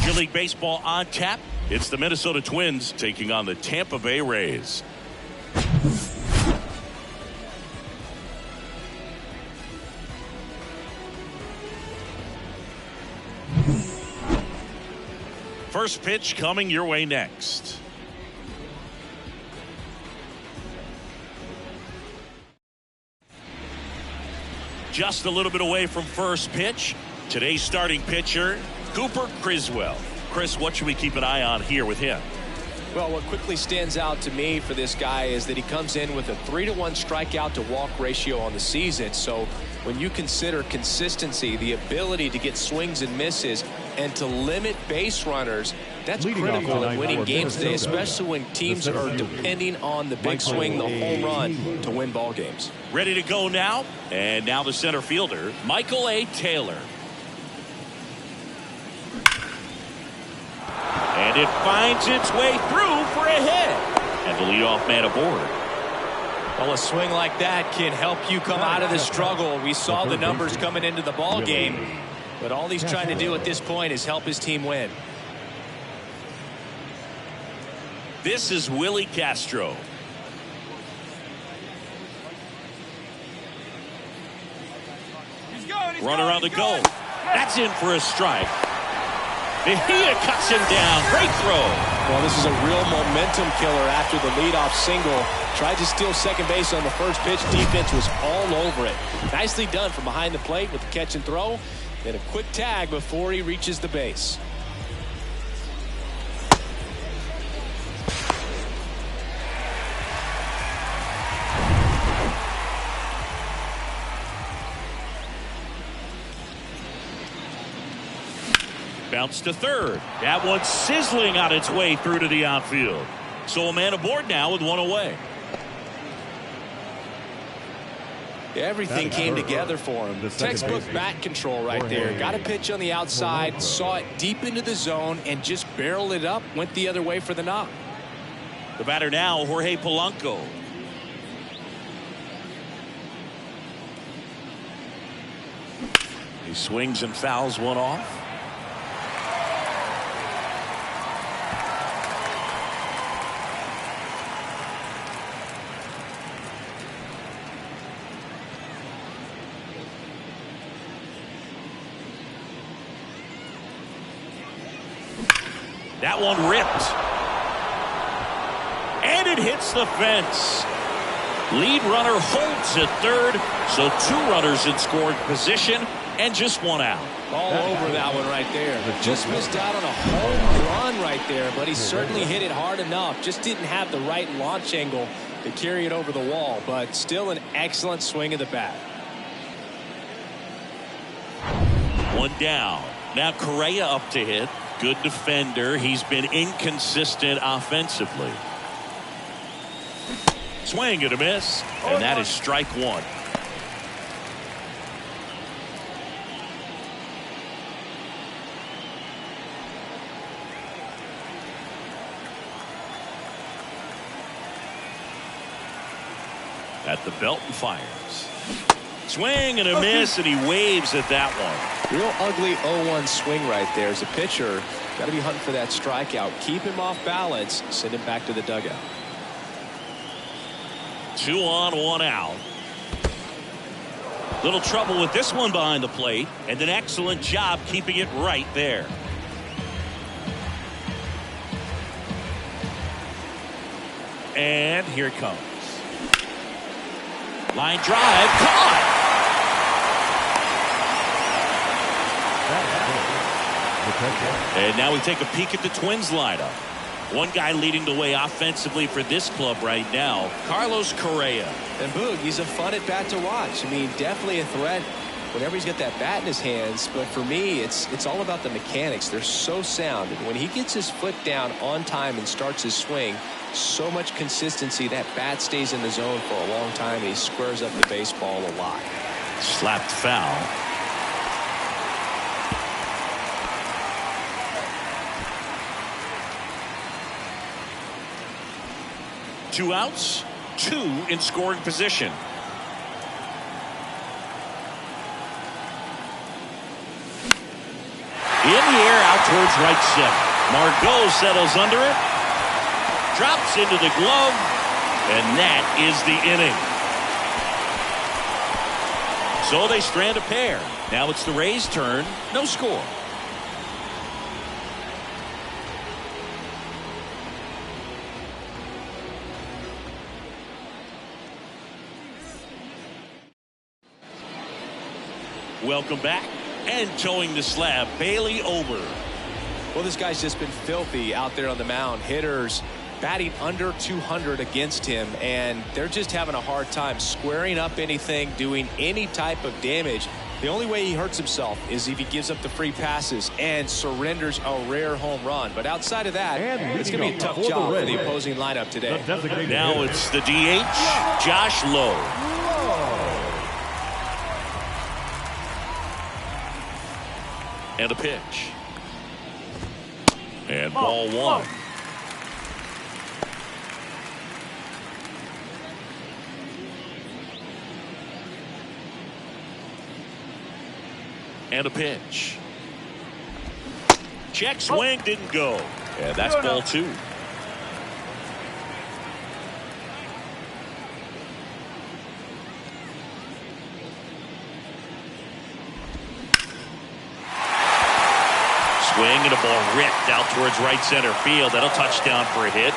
Major League Baseball on tap. It's the Minnesota Twins taking on the Tampa Bay Rays. First pitch coming your way next. Just a little bit away from first pitch. Today's starting pitcher, Cooper Criswell. Chris, what should we keep an eye on here with him? Well, what quickly stands out to me for this guy is that he comes in with a 3-to-1 strikeout to walk ratio on the season. So when you consider consistency, the ability to get swings and misses, and to limit base runners, that's critical in winning games today, especially when teams are depending on the big swing, the home run, to win ball games. Ready to go now, and now the center fielder, Michael A. Taylor. And it finds its way through for a hit. And the leadoff man aboard. Well, a swing like that can help you come out of the struggle. We saw the numbers coming into the ball game, but all he's trying to do at this point is help his team win. This is Willie Castro. Runner on the go. That's in for a strike. Mejia cuts him down. Great throw. Well, this is a real momentum killer after the leadoff single. Tried to steal second base on the first pitch. Defense was all over it. Nicely done from behind the plate with the catch and throw. And a quick tag before he reaches the base. Bounce to third. That one's sizzling on its way through to the outfield. So a man aboard now with one away. Everything came together for him. Textbook bat control right there. Got a pitch on the outside, saw it deep into the zone, and just barreled it up. Went the other way for the knock. The batter now, Jorge Polanco. He swings and fouls one off. That one ripped. And it hits the fence. Lead runner holds at third. So 2 runners in scoring position and just 1 out. All over that one right there. Just missed out on a home run right there, but he certainly hit it hard enough. Just didn't have the right launch angle to carry it over the wall, but still an excellent swing of the bat. 1 down. Now Correa up to hit. Good defender. He's been inconsistent offensively. Swing and a miss. And that is strike 1. At the belt and fires. Swing and a miss, and he waves at that one. Real ugly 0-1 swing right there. As a pitcher, got to be hunting for that strikeout. Keep him off balance. Send him back to the dugout. 2 on, 1 out. Little trouble with this one behind the plate, and an excellent job keeping it right there. And here it comes. Line drive, caught. And now we take a peek at the Twins lineup. One guy leading the way offensively for this club right now, Carlos Correa. And Boog, he's a fun at bat to watch. I mean, definitely a threat whenever he's got that bat in his hands. But for me, it's all about the mechanics. They're so sound. And when he gets his foot down on time and starts his swing, so much consistency. That bat stays in the zone for a long time, and he squares up the baseball a lot. Slapped foul. Two outs, 2 in scoring position. In the air out towards right center. Margot settles under it. Drops into the glove. And that is the inning. So they strand a pair. Now it's the Rays' turn. No score. Welcome back. And towing the slab, Bailey Ober. Well, this guy's just been filthy out there on the mound. Hitters batting under 200 against him, and they're just having a hard time squaring up anything, doing any type of damage. The only way he hurts himself is if he gives up the free passes and surrenders a rare home run. But outside of that, it's going to be a tough job for the opposing lineup today. Now it's the DH, Josh Lowe. And a pitch. And ball one. And a pitch. Check swing, didn't go. And that's ball two. Swing and a ball ripped out towards right center field. That'll touchdown for a hit.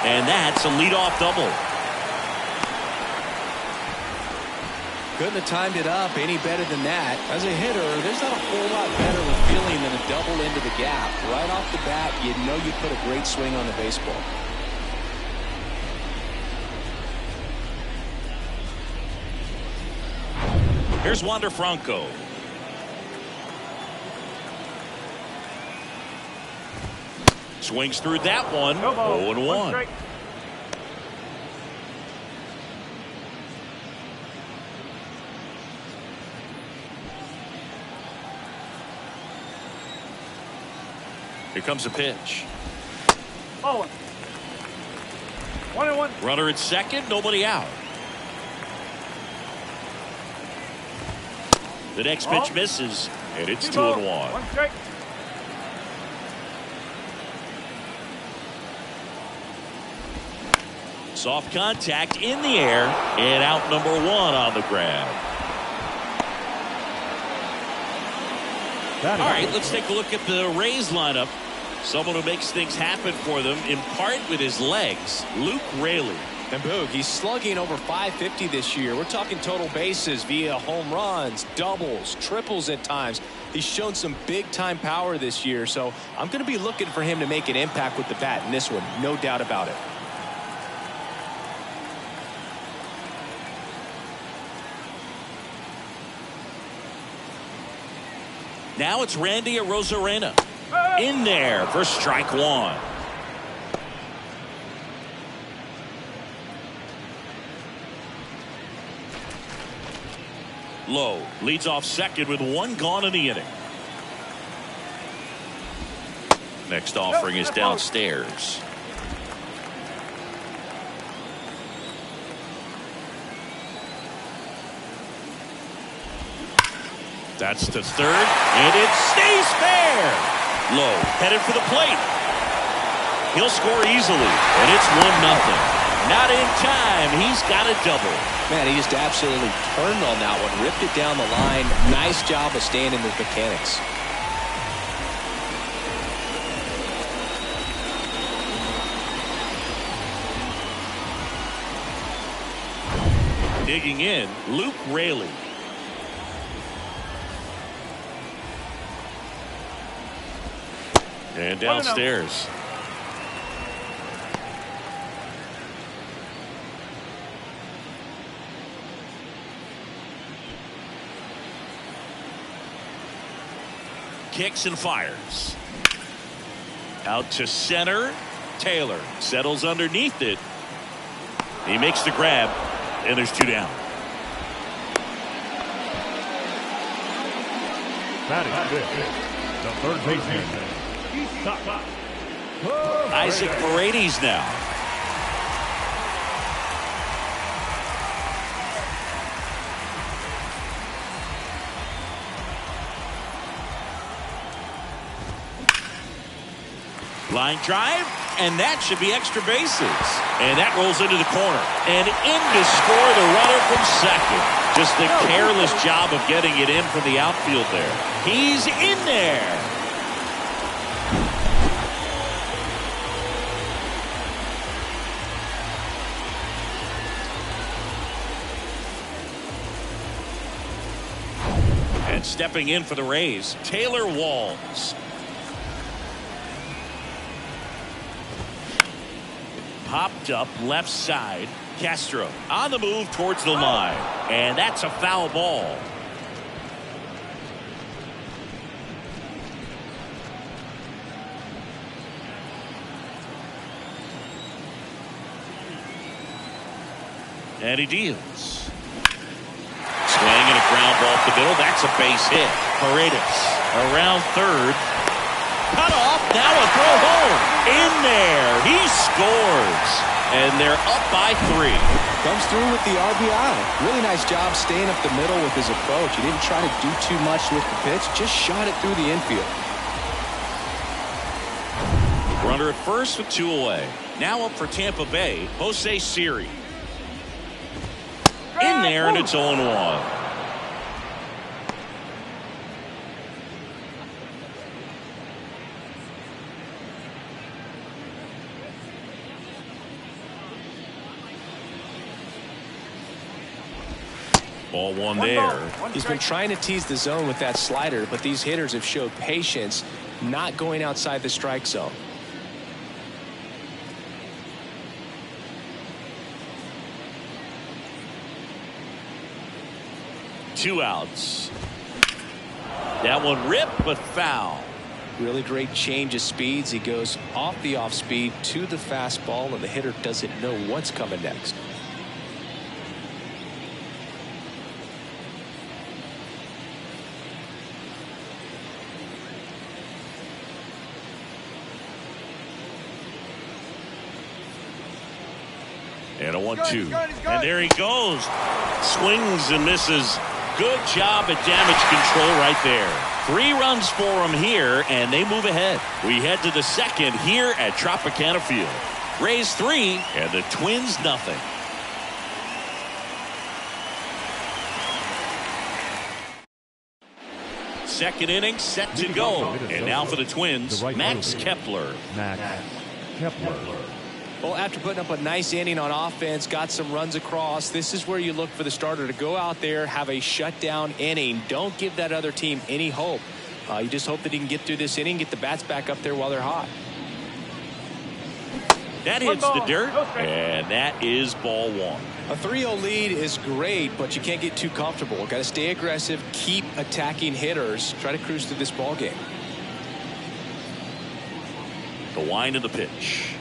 And that's a leadoff double. Couldn't have timed it up any better than that. As a hitter, there's not a whole lot better of a feeling than a double into the gap. Right off the bat, you know you put a great swing on the baseball. Here's Wander Franco. Swings through that one. 0-1. Here comes a pitch. 1-1. Runner at second, nobody out. The next pitch misses, and it's 2-1. 1 strike. Soft contact in the air, and out number one on the grab. All right, let's take a look at the Rays lineup. Someone who makes things happen for them, in part with his legs, Luke Raley. And Boog, he's slugging over 550 this year. We're talking total bases via home runs, doubles, triples at times. He's shown some big-time power this year, so I'm going to be looking for him to make an impact with the bat in this one, no doubt about it. Now it's Randy Arozarena. In there for strike one. Lowe leads off second with one gone in the inning. Next offering is downstairs. That's to third, and it stays fair. Lowe headed for the plate. He'll score easily, and it's 1-0. Not in time. He's got a double. Man, he just absolutely turned on that one, ripped it down the line. Nice job of staying in his mechanics. Digging in, Luke Raley. And downstairs. Kicks and fires. Out to center. Taylor settles underneath it. He makes the grab, and there's two down. Batting fifth, the third baseman. Isaac Paredes now. Line drive, and that should be extra bases. And that rolls into the corner. And in to score the runner from second. Just a careless job of getting it in from the outfield there. He's in there. And stepping in for the Rays, Taylor Walls. Popped up left side. Castro on the move towards the line. And that's a foul ball. And he deals. Swing and a ground ball to the middle. That's a base hit. Paredes around third. Cut off. Now a throw home. In there. He scores. And they're up by 3. Comes through with the RBI. Really nice job staying up the middle with his approach. He didn't try to do too much with the pitch. Just shot it through the infield. Runner at first with 2 away. Now up for Tampa Bay, Jose Siri. In there, and it's 0-1. Ball one there. He's been trying to tease the zone with that slider, but these hitters have showed patience, not going outside the strike zone. Two outs. That one ripped, but foul. Really great change of speeds. He goes off the off speed to the fastball, and the hitter doesn't know what's coming next. And a 1-2. And there he goes. Swings and misses. Good job at damage control right there. 3 runs for him here, and they move ahead. We head to the second here at Tropicana Field. Rays 3, and the Twins nothing. Second inning set to go. And now for the Twins, Max Kepler. Well, after putting up a nice inning on offense, got some runs across, this is where you look for the starter to go out there, have a shutdown inning. Don't give that other team any hope. You just hope that he can get through this inning, get the bats back up there while they're hot. That hits the dirt, and that is ball 1. A 3-0 lead is great, but you can't get too comfortable. Got to stay aggressive, keep attacking hitters, try to cruise through this ball game. The wind of the pitch.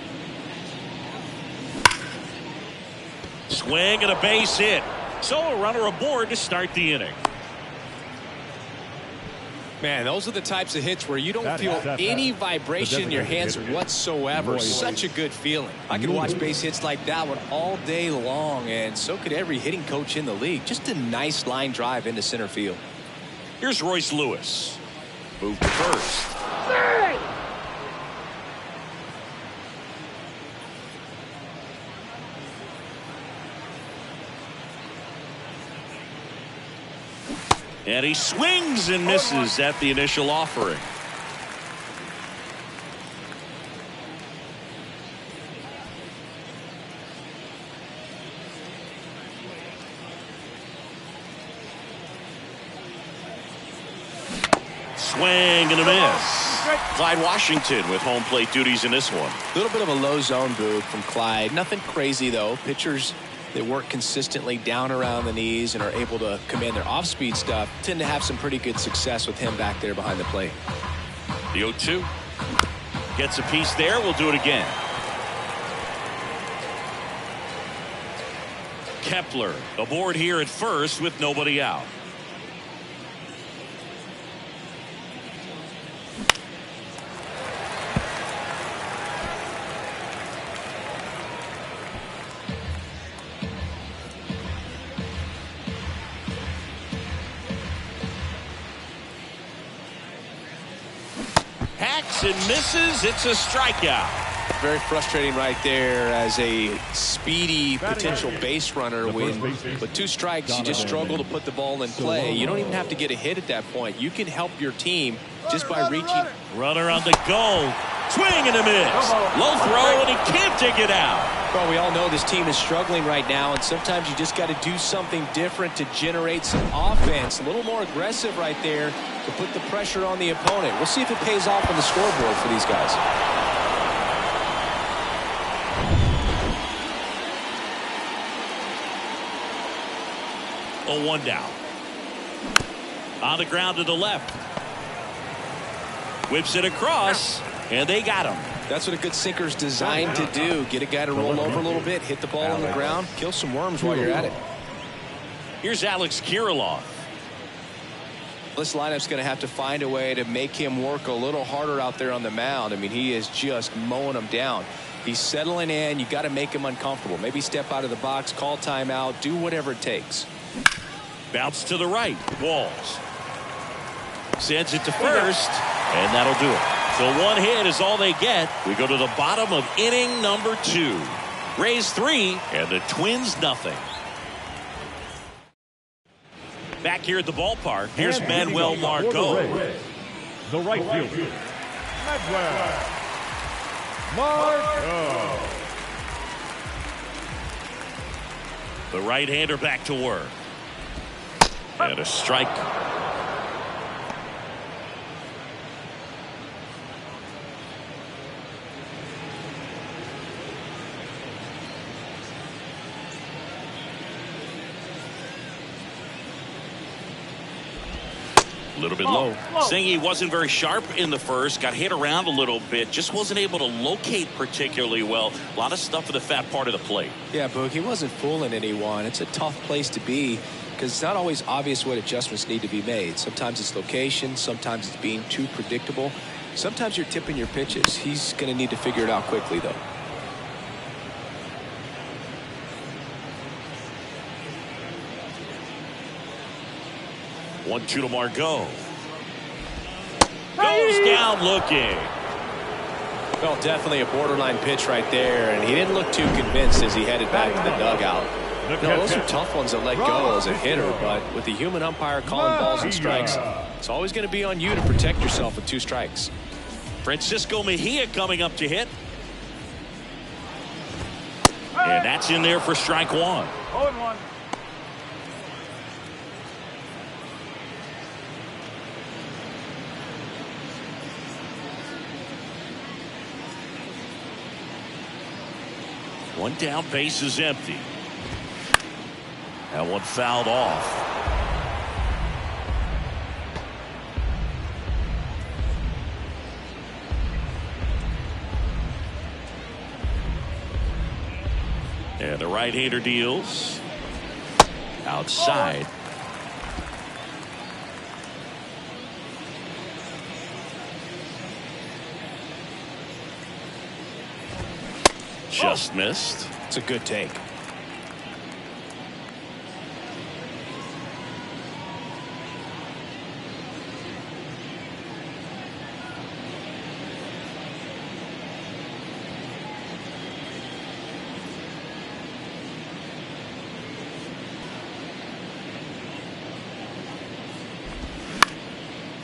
Swing and a base hit. So a runner aboard to start the inning. Man, those are the types of hits where you don't feel any vibration in your hands whatsoever. Such a good feeling. I could watch base hits like that one all day long, and so could every hitting coach in the league. Just a nice line drive into center field. Here's Royce Lewis. Move to first. And he swings and misses at the initial offering. Swing and a miss. Clyde Washington with home plate duties in this one. A little bit of a low zone move from Clyde. Nothing crazy, though. Pitchers that work consistently down around the knees and are able to command their off-speed stuff tend to have some pretty good success with him back there behind the plate. The 0-2. Gets a piece there. We'll do it again. Kepler aboard here at first with nobody out. Hacks and misses. It's a strikeout. Very frustrating right there as a speedy potential base runner. With 2 strikes, you just struggle to put the ball in play. You don't even have to get a hit at that point. You can help your team just by reaching. Runner on the goal. Swing and a miss. Low throw, and he can't dig it out. Well, we all know this team is struggling right now, and sometimes you just got to do something different to generate some offense. A little more aggressive right there to put the pressure on the opponent. We'll see if it pays off on the scoreboard for these guys. Oh, 1 down. On the ground to the left. Whips it across, and they got him. That's what a good sinker is designed to do. Get a guy to roll over a little bit, hit the ball on the ground, kill some worms while you're at it. Here's Alex Kirilloff. This lineup's going to have to find a way to make him work a little harder out there on the mound. I mean, he is just mowing them down. He's settling in. You got to make him uncomfortable. Maybe step out of the box, call timeout, do whatever it takes. Bounce to the right. Walls. Sends it to first, and that'll do it. So 1 hit is all they get. We go to the bottom of inning number 2. Rays 3, and the Twins nothing. Back here at the ballpark, here's Manuel Margot. The right fielder, Manuel Margot. The right-hander back to work. And a strike. A little bit low. Singy wasn't very sharp in the first, got hit around a little bit, just wasn't able to locate particularly well. A lot of stuff in the fat part of the plate. Yeah, Boog, he wasn't fooling anyone. It's a tough place to be because it's not always obvious what adjustments need to be made. Sometimes it's location, sometimes it's being too predictable. Sometimes you're tipping your pitches. He's going to need to figure it out quickly, though. One, 2 to Margot. Goes down looking. Well, definitely a borderline pitch right there, and he didn't look too convinced as he headed back to the dugout. No, those are tough ones to let go as a hitter, but with the human umpire calling balls and strikes, it's always going to be on you to protect yourself with 2 strikes. Francisco Mejia coming up to hit. And that's in there for strike 1. 0-1. One down, base is empty. That one fouled off. And the right-hander deals. Outside. Just missed. It's a good take.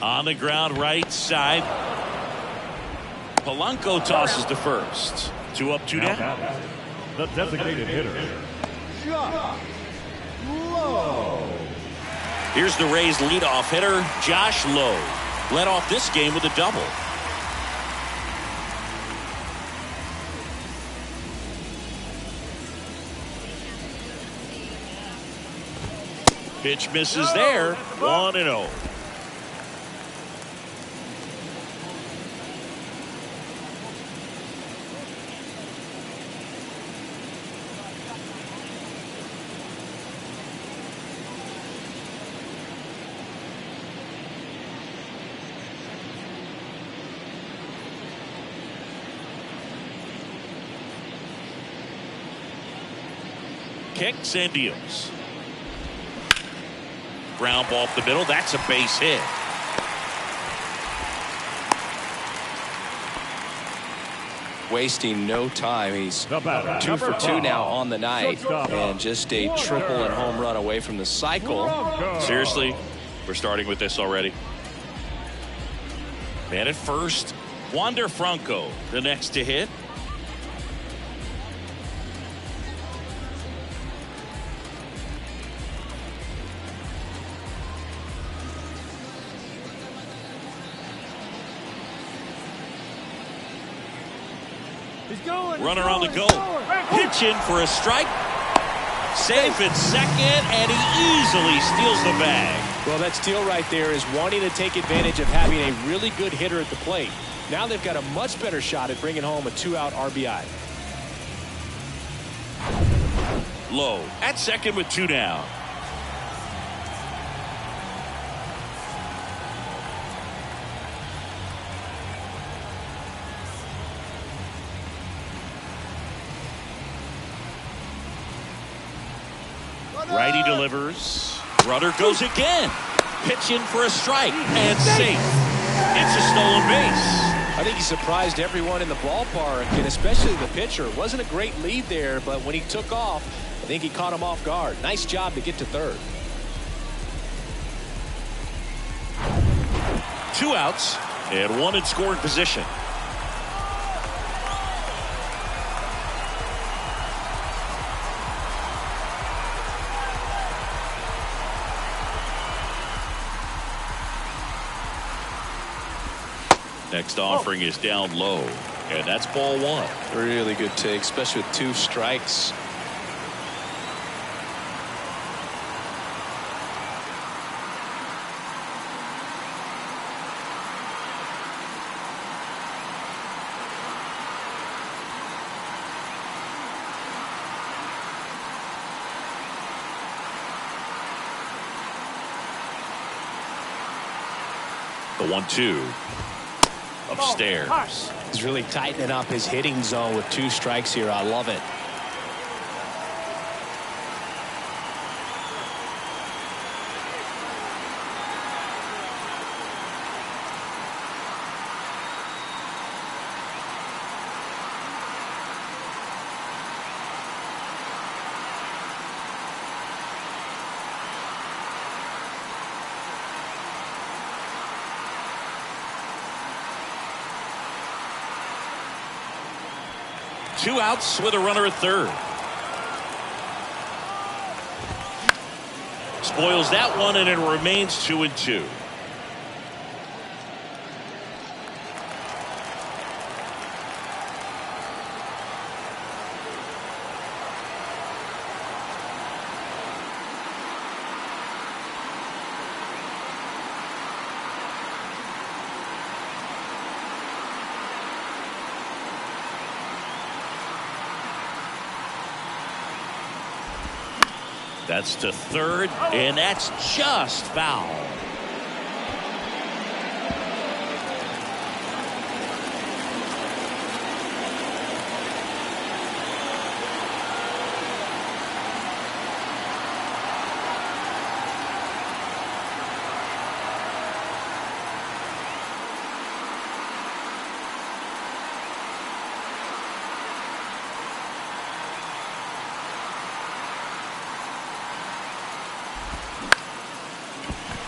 On the ground, right side. Polanco tosses to first. 2 up, 2 down. The designated hitter, Josh Lowe. Here's the Rays leadoff hitter, Josh Lowe. Led off this game with a double. Pitch misses there. 1-0. Kicks and deals. Ground ball up the middle. That's a base hit. wasting no time. He's The batter, 2 for 2 now on the night, shortstop, and just a triple and home run away from the cycle. Seriously, we're starting with this already. Man at first, Wander Franco, the next to hit. Runner on the go. Pitch in for a strike. Safe at second, and he easily steals the bag. Well, that steal right there is wanting to take advantage of having a really good hitter at the plate. Now they've got a much better shot at bringing home a 2-out RBI. Low at second with 2 down. Righty delivers. Runner goes again. Pitch in for a strike and safe. It's a stolen base. I think he surprised everyone in the ballpark, and especially the pitcher. It wasn't a great lead there, but when he took off, I think he caught him off guard. Nice job to get to third. 2 outs and 1 in scoring position. Next offering is down low, and that's ball 1. Really good take, especially with 2 strikes. The 1-2. Upstairs. He's really tightening up his hitting zone with 2 strikes here. I love it. Two outs with a runner at third. Spoils that one, and it remains 2-2. That's to third, and that's just foul.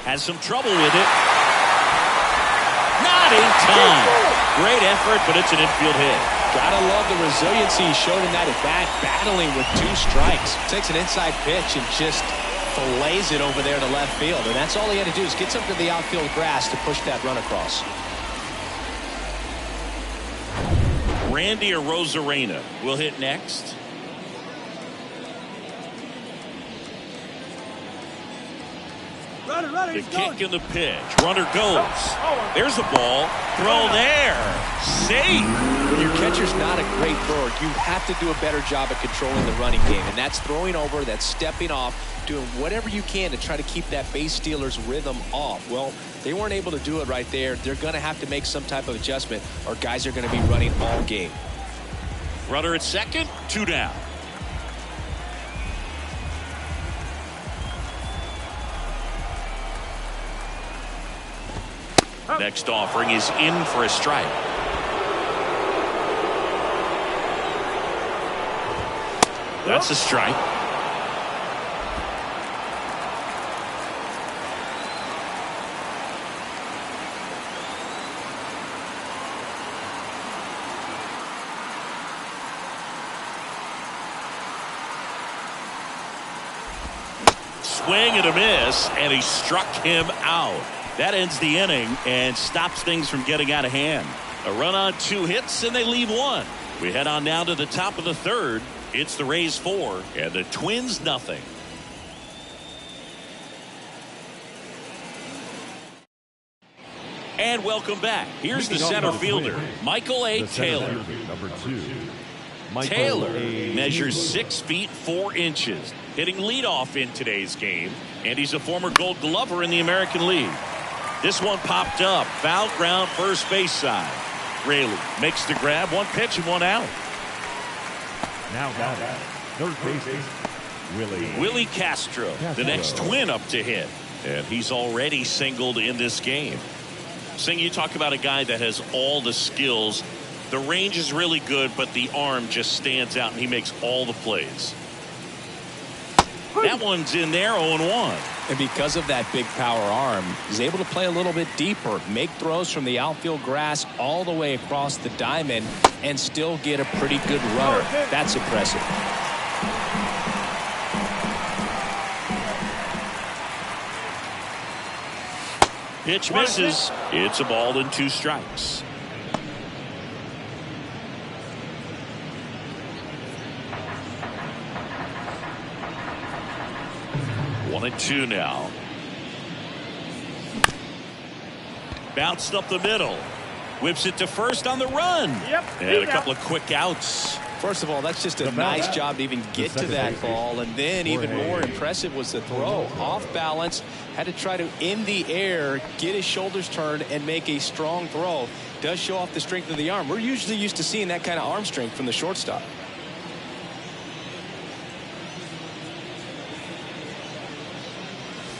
Has some trouble with it. Not in time. Great effort, but it's an infield hit. Gotta love the resiliency he showed in that at bat, battling with 2 strikes. Takes an inside pitch and just fillets it over there to left field. And that's all he had to do is get something to the outfield grass to push that run across. Randy Arozarena will hit next. The kick and the pitch. Runner goes. There's a ball. Throw there. Safe. When your catcher's not a great thrower, you have to do a better job of controlling the running game. And that's throwing over, that's stepping off, doing whatever you can to try to keep that base stealer's rhythm off. Well, they weren't able to do it right there. They're going to have to make some type of adjustment, or guys are going to be running all game. Runner at second. 2 down. Next offering is in for a strike. That's a strike. Swing and a miss, and he struck him out. That ends the inning and stops things from getting out of hand. A run on 2 hits, and they leave 1. We head on now to the top of the 3rd. It's the Rays 4 and the Twins nothing. And welcome back. Here's the center fielder, Michael A. Taylor. Number 2. Taylor measures 6 feet 4 inches, hitting leadoff in today's game, and he's a former Gold Glover in the American League. This one popped up, foul ground first base side. Raley makes the grab, 1 pitch and 1 out. Now batting, third baseman, Willie Castro, the next Twin up to hit, and he's already singled in this game. Sing, you talk about a guy that has all the skills. The range is really good, but the arm just stands out, and he makes all the plays. That one's in there, 0-1. And because of that big power arm, he's able to play a little bit deeper, make throws from the outfield grass all the way across the diamond, and still get a pretty good runner. That's impressive. Pitch misses. It's a ball and 2 strikes. One and 2 now. Bounced up the middle. Whips it to first on the run. And a couple of quick outs. First of all, that's just a nice job to even get to that ball. And then even more impressive was the throw. Off balance. Had to try to, in the air, get his shoulders turned and make a strong throw. Does show off the strength of the arm. We're usually used to seeing that kind of arm strength from the shortstop.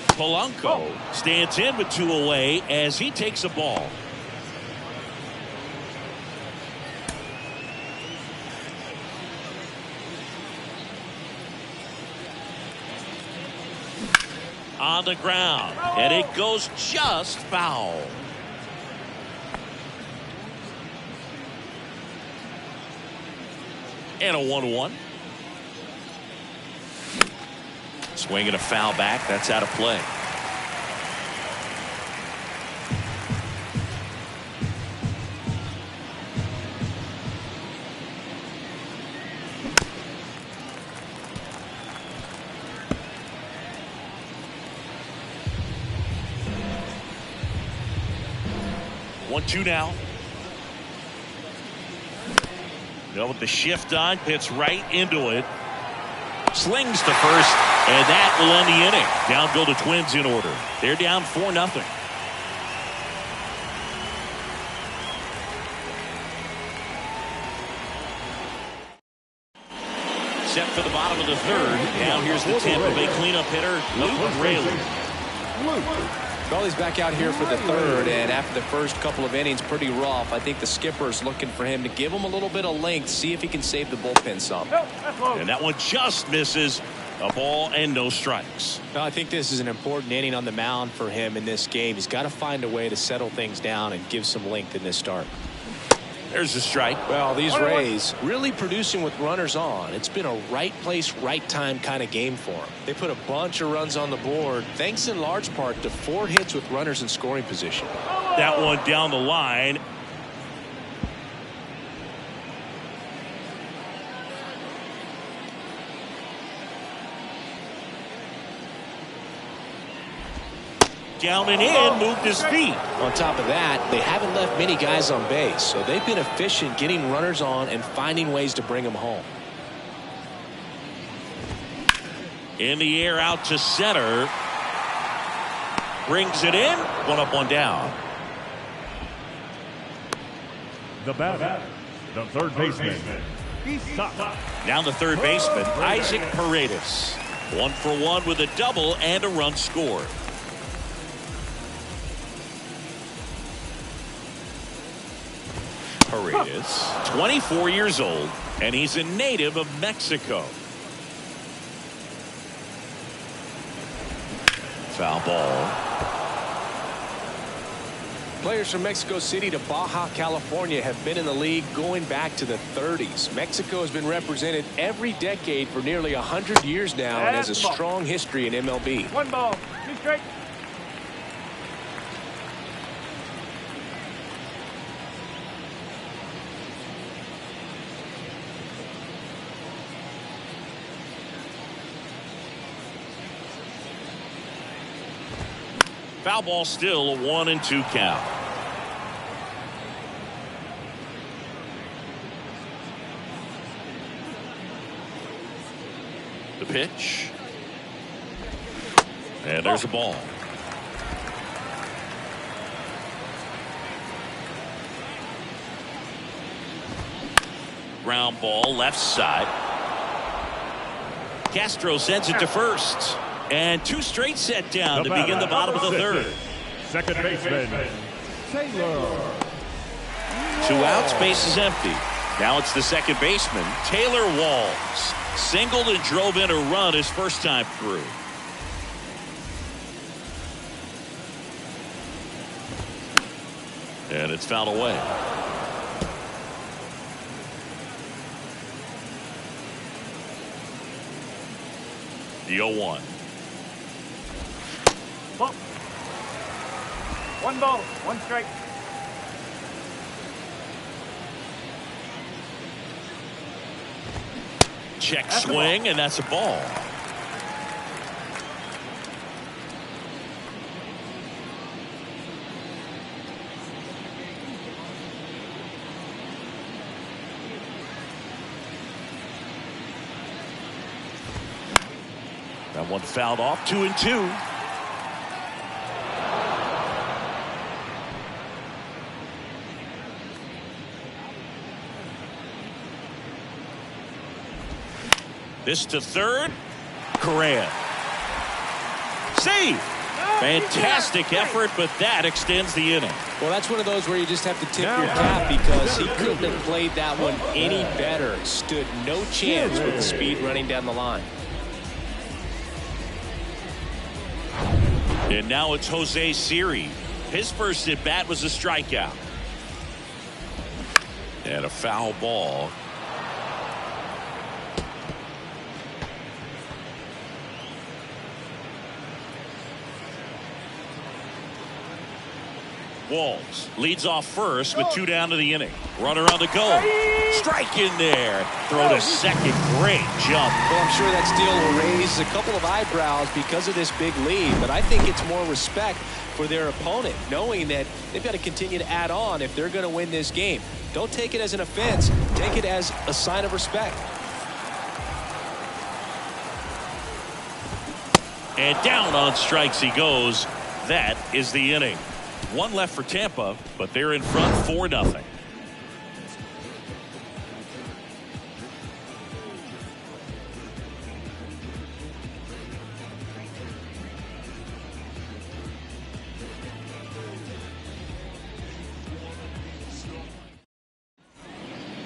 Polanco stands in with 2 away as he takes a ball. On the ground, and it goes just foul. And a 1-1. Swing and a foul back. That's out of play. One, 2 now. With the shift on, hits right into it. Slings to first, and that will end the inning. Down go the Twins in order. They're down 4-0. Set for the bottom of the 3rd. Now here's the Tampa Bay cleanup hitter, Luke Raley. Well, he's back out here for the 3rd, and after the first couple of innings, pretty rough. I think the skipper's looking for him to give him a little bit of length, see if he can save the bullpen some. And that one just misses. A ball and no strikes. Well, I think this is an important inning on the mound for him in this game. He's got to find a way to settle things down and give some length in this start. There's a strike. Well, these Rays really producing with runners on. It's been a right place, right time kind of game for them. They put a bunch of runs on the board, thanks in large part to 4 hits with runners in scoring position. That one down the line. Down and in, moved his feet. On top of that, they haven't left many guys on base, so they've been efficient getting runners on and finding ways to bring them home. In the air out to center. Brings it in. 1 up, 1 down. The batter, the third baseman. Now the third baseman, Isaac Paredes. 1 for 1 with a double and a run scored. Paredes, 24 years old, and he's a native of Mexico. Foul ball. Players from Mexico City to Baja California have been in the league going back to the 30s. Mexico has been represented every decade for nearly 100 years now and has a strong history in MLB. 1 ball, 2 strikes. Foul ball, still a 1-2 count. The pitch. And there's a ball. Ground ball, left side. Castro sends it to first. And 2 straight set down to begin the bottom of the third. Second baseman, Taylor. 2 outs, base is empty. Now it's the second baseman, Taylor Walls. Singled and drove in a run his first time through. And it's fouled away. The 0-1. 1 ball, 1 strike. Check swing, and that's a ball. That one fouled off. 2-2. This to third. Correa. Save. Fantastic effort, but that extends the inning. Well, that's one of those where you just have to tip your cap because he couldn't have played that one any better. Stood no chance with the speed running down the line. And now it's Jose Siri. His first at bat was a strikeout. And a foul ball. Walls leads off first with 2 down to the inning. Runner on the go. Strike in there. Throw to second. Great jump. Well, I'm sure that steal will raise a couple of eyebrows because of this big lead, but I think it's more respect for their opponent, knowing that they've got to continue to add on if they're going to win this game. Don't take it as an offense. Take it as a sign of respect. And down on strikes he goes. That is the inning. 1 left for Tampa, but they're in front 4-0.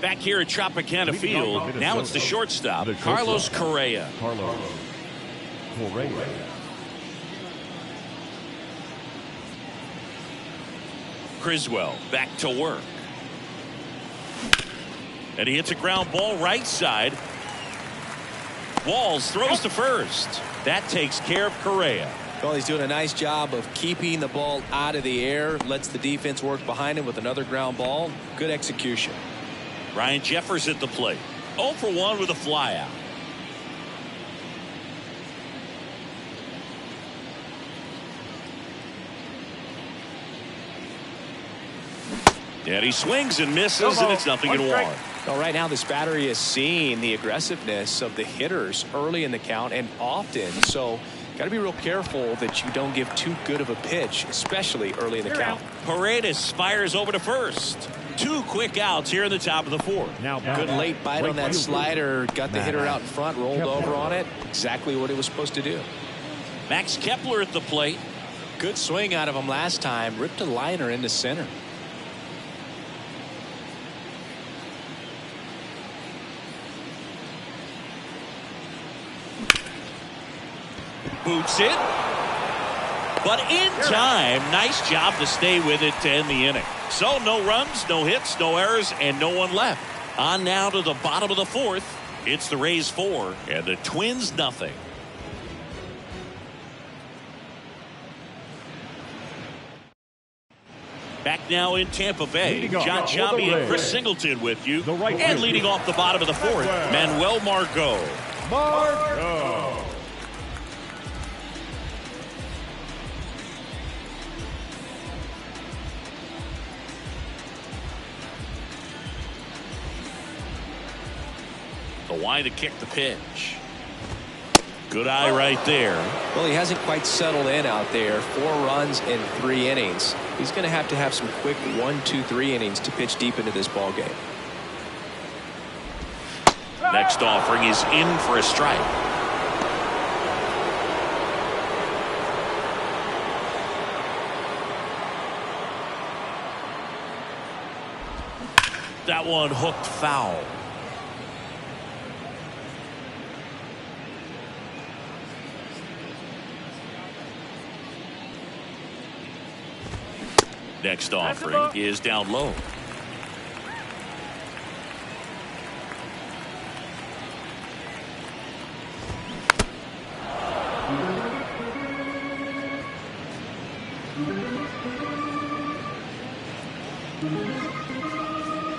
Back here at Tropicana Field, now it's the shortstop, Carlos Correa. Carlos Correa. Criswell back to work. And he hits a ground ball right side. Walls throws to first. That takes care of Correa. Well, he's doing a nice job of keeping the ball out of the air. Lets the defense work behind him with another ground ball. Good execution. Ryan Jeffers at the plate. 0 for 1 with a flyout. And he swings and misses, and it's 0-1. Well, right now this battery is seeing the aggressiveness of the hitters early in the count and often. So got to be real careful that you don't give too good of a pitch, especially early in the count. Paredes fires over to first. 2 quick outs here in the top of the 4th. Now Good late bite on that slider. Got the hitter out in front, rolled over on it. Exactly what he was supposed to do. Max Kepler at the plate. Good swing out of him last time. Ripped a liner into center. Boots it. But in time, nice job to stay with it to end the inning. So no runs, no hits, no errors, and no one left. On now to the bottom of the fourth. It's the Rays 4 and the Twins nothing. Back now in Tampa Bay, John Jambi and Chris Singleton with you. And leading off the bottom of the fourth, Manuel Margot. The wide to kick the pitch. Good eye right there. Well, he hasn't quite settled in out there. 4 runs in 3 innings. He's going to have some quick 1, 2, 3 innings to pitch deep into this ball game. Next offering is in for a strike. That one hooked foul. Next offering is down low.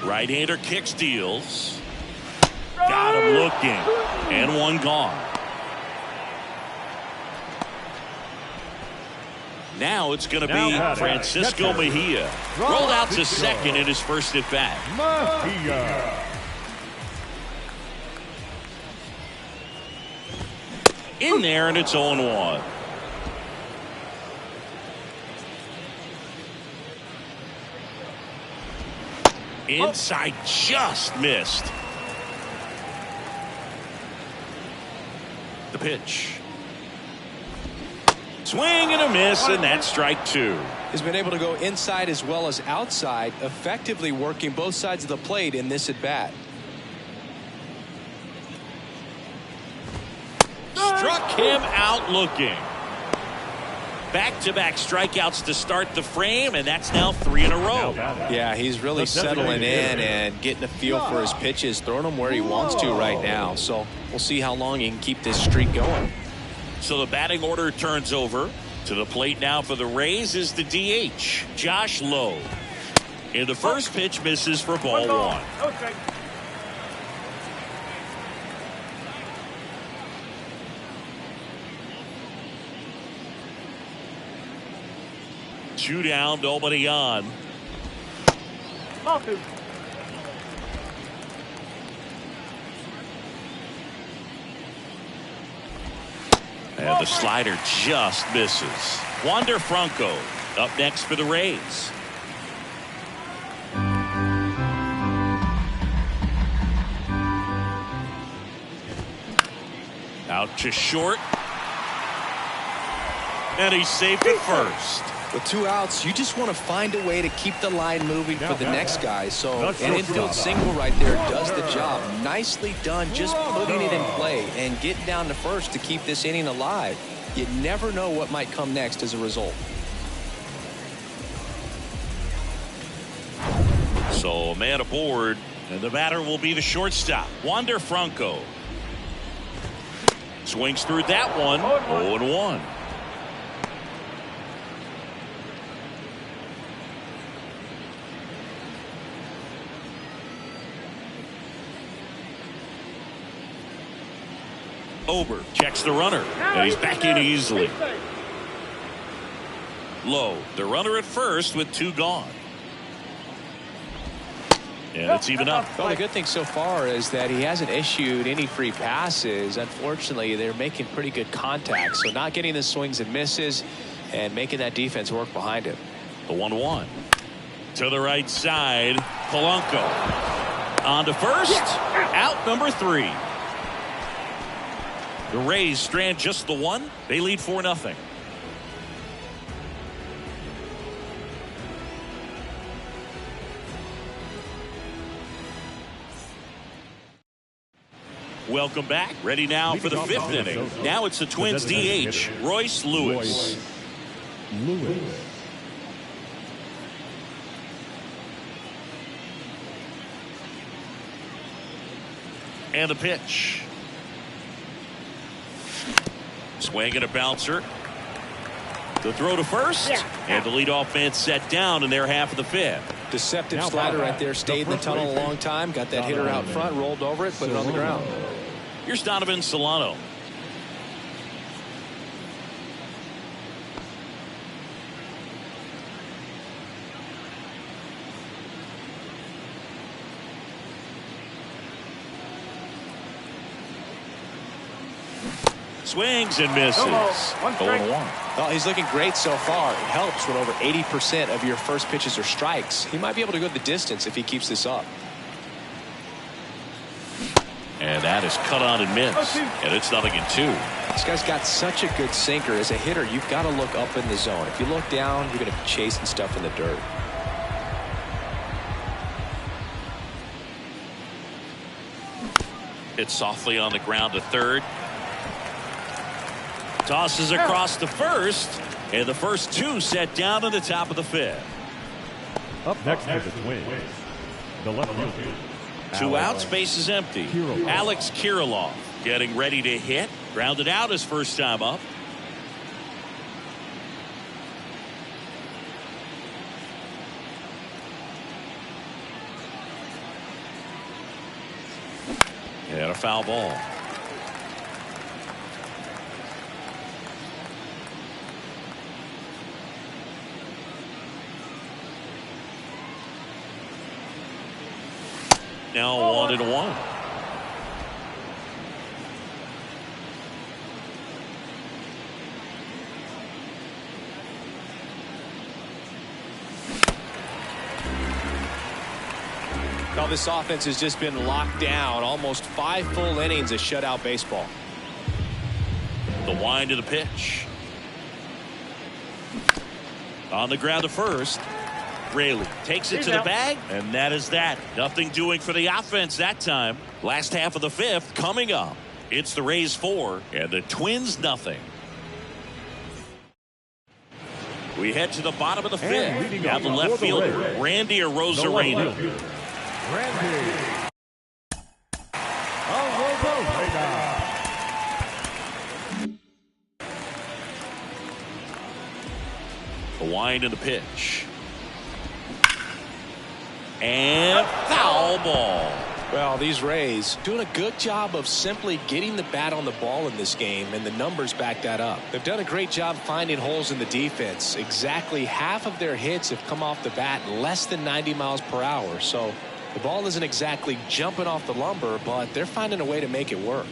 Right-hander kicks, deals. Got him looking. And one gone. Now it's going to be Francisco Mejia. Rolled out to second in his first at bat. In there, and it's 0-1. Inside, just missed. The pitch. Swing and a miss, and that's strike 2. He's been able to go inside as well as outside, effectively working both sides of the plate in this at bat. Struck him out looking. Back-to-back strikeouts to start the frame, and that's now 3 in a row. Yeah, he's really settling in and getting a feel for his pitches, throwing them where he wants to right now. So we'll see how long he can keep this streak going. So the batting order turns over. To the plate now for the Rays is the DH, Josh Lowe. And the first pitch misses for ball 1. Okay. Two down, nobody on. And the slider just misses. Wander Franco up next for the Rays. Out to short. And he's safe at first. With 2 outs, you just want to find a way to keep the line moving for the next guy. So an infield single right there does the job. Nicely done, just putting it in play and getting down to first to keep this inning alive. You never know what might come next as a result. So a man aboard, and the batter will be the shortstop, Wander Franco. Swings through that one, 0-1. Ober checks the runner, and he's back in easily. Low, the runner at first with 2 gone. And it's even up. Well, the good thing so far is that he hasn't issued any free passes. Unfortunately, they're making pretty good contact. So not getting the swings and misses and making that defense work behind him. The 1-1. To the right side, Polanco. On to first. Out number 3. The Rays strand just the 1. They lead 4-0. Welcome back. Ready now for the 5th inning. Now it's the Twins DH, Royce Lewis. Lewis. And the pitch. Swing and a bouncer. The throw to first. And the leadoff man set down in their half of the fifth. Deceptive Now slider back. right there. Stayed in the tunnel a long time. Got that hitter out front. Rolled over it. Put it on the ground. Here's Donovan Solano. Swings and misses. 0-1. Well, he's looking great so far. It helps when over 80% of your first pitches are strikes. He might be able to go the distance if he keeps this up. And that is cut on and missed. And it's 0-2. This guy's got such a good sinker. As a hitter, you've got to look up in the zone. If you look down, you're going to be chasing stuff in the dirt. It's softly on the ground to third. Tosses across to first. And the first two set down in the top of the fifth. Up next is the Twins. The left fielder. Two outs, base is empty. Kirilloff. Alex Kirilloff getting ready to hit. Grounded out his first time up. And a foul ball. Now 1-1. Well, this offense has just been locked down. Almost 5 full innings of shutout baseball. The wind of the pitch. On the ground to first. Raley takes it to the bag, and that is that. Nothing doing for the offense that time. Last half of the fifth coming up. It's the Rays 4 and the Twins nothing. We head to the bottom of the fifth. Now the left fielder, Randy Arozarena. Randy. The wind of the pitch. And foul ball. Well, these Rays doing a good job of simply getting the bat on the ball in this game, and the numbers back that up. They've done a great job finding holes in the defense. Exactly half of their hits have come off the bat less than 90 miles per hour. So the ball isn't exactly jumping off the lumber, but they're finding a way to make it work.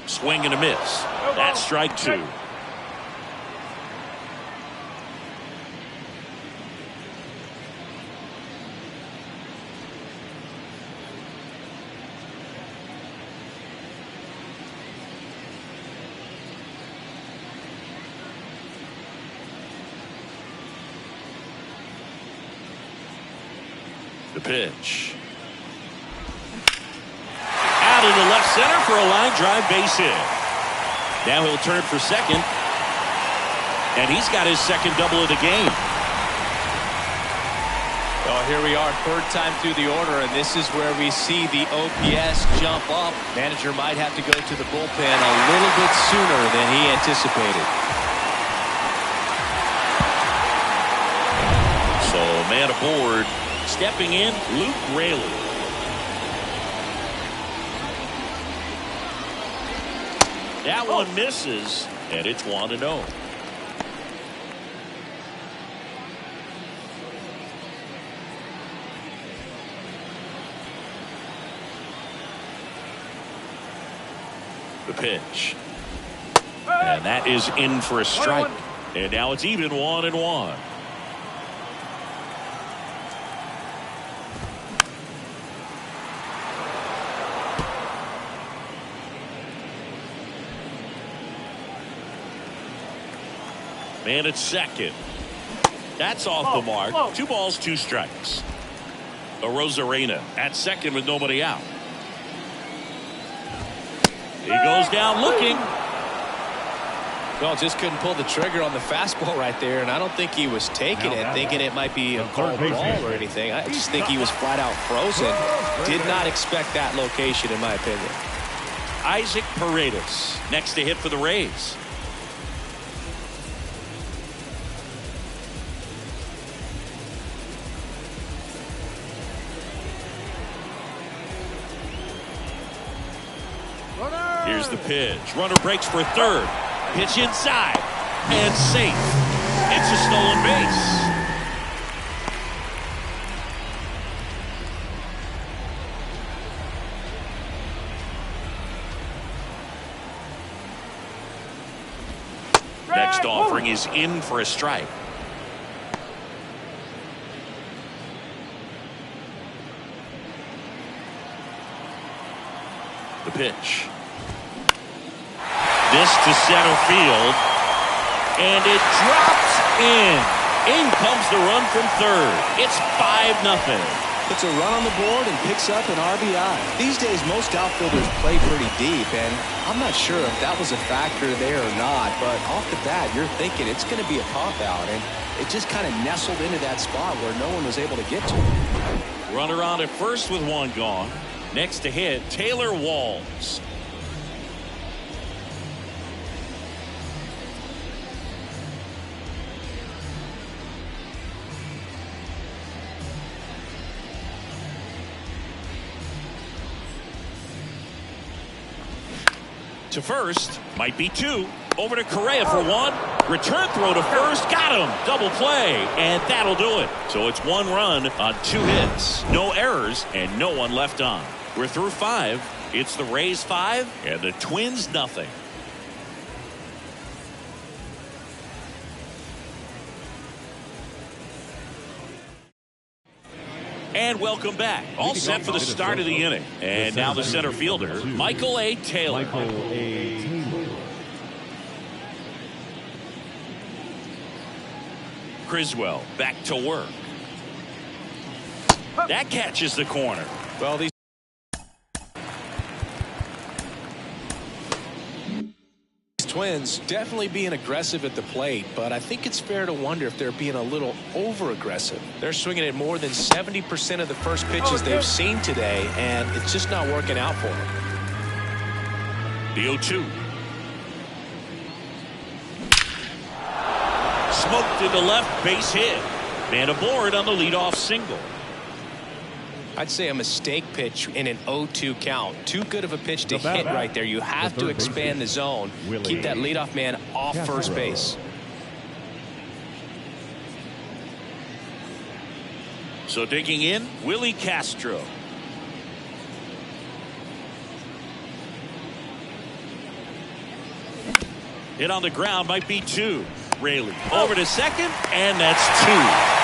Swing and a miss. That's strike two. The pitch. Out into left center for a line drive base hit. Now he'll turn for second. And he's got his second double of the game. Well, here we are, third time through the order, and this is where we see the OPS jump up. Manager might have to go to the bullpen a little bit sooner than he anticipated. So man aboard. Stepping in, Luke Raley. That one misses, and it's 1-0. The pitch. And that is in for a strike. And now it's even 1-1. Man at second. That's off the mark. 2 balls, 2 strikes. Arozarena at second with nobody out. He goes down looking. Well, just couldn't pull the trigger on the fastball right there, and I don't think he was taking it, thinking it might be a called ball or anything. I just think he was flat out frozen. Did not expect that location, in my opinion. Isaac Paredes next to hit for the Rays. Here's the pitch. Runner breaks for third. Pitch inside. And safe. It's a stolen base. Next offering is in for a strike. The pitch. This to center field, and it drops in. In comes the run from third. It's 5-0. Puts a run on the board and picks up an RBI. These days, most outfielders play pretty deep, and I'm not sure if that was a factor there or not, but off the bat, you're thinking it's going to be a pop-out, and it just kind of nestled into that spot where no one was able to get to it. Runner on at first with 1 gone. Next to hit, Taylor Walls. To first, might be 2. Over to Correa for 1. Return throw to first, got him. Double play, and that'll do it. So it's 1 run on 2 hits. No errors, and no one left on. We're through 5. It's the Rays 5, and the Twins nothing. And welcome back. All set for the start of the inning. And now the center fielder, Michael A. Taylor. Criswell back to work. That catches the corner. Well, these Twins definitely being aggressive at the plate, but I think it's fair to wonder if they're being a little over-aggressive. They're swinging at more than 70% of the first pitches they've seen today, and it's just not working out for them. The 0-2. Smoked to the left, base hit. Man aboard on the leadoff single. I'd say a mistake pitch in an 0-2 count. Too good of a pitch to hit right there. You have to expand the zone. Keep that leadoff man off first base. So digging in, Willie Castro. Hit on the ground, might be 2. Raley over to second, and that's 2.